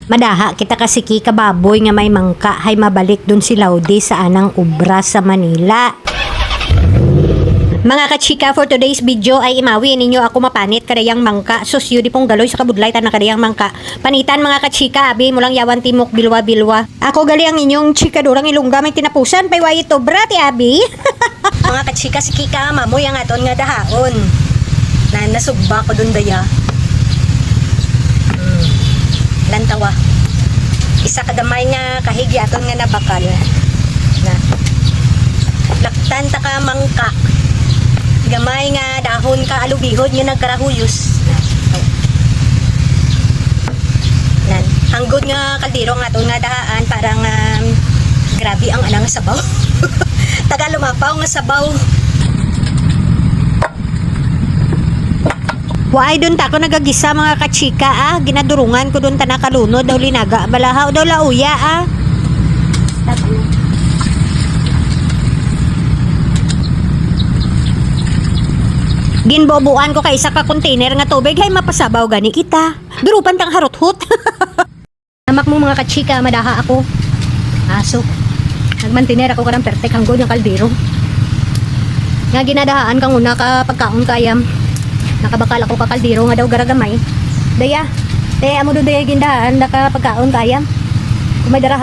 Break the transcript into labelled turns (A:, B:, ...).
A: Madaha kita kasi kababoy nga may mangka hay mabalik dun si Laude sa anang ubra sa Manila. Mga kachika, for today's video ay imawi ninyo ako mapanit kadayang mangka. Sus, yun di pong galoy sa kabudlay tan na kadayang mangka. Panitan mga kachika, abi mo lang yawan timok bilwa-bilwa. Ako gali ang inyong chika durang ilungga may tinapusan pay wayi to brati abi. Mga kachika, si Kika mamoy ang aton nga dahaon. Na nasugba ko dun daya. Lantawa. Isa kadamay nga kahigi aton nga nabakal. Na. Laktan ta ka mangka. Gamay nga dahon ka alubihod nga nagkarahuyos. Nan, hanggod nga kaldero nga aton nga dahaan parang grabe ang anang sabaw. Taga lumapaw nga sabaw. Waay dun ta ko nagagisa mga kachika ginadurungan ko dun ta nakalunod daw linaga balahaw daw lauya Ginbobuan ko kay isa ka container nga tubig hay mapasabaw gani kita. Durupan tang haruthut. Amak mo mga kachika madaha ako. Aso. Nagmantiner ako karang pertek hanggod yung kaldero. Nga ginadahaan kang una ka pagkaon kayam. Nakabakal ako ka kaldero nga daw garagamay. Daya amo do daya gindahan naka pagkaon kayam. Kung may daraha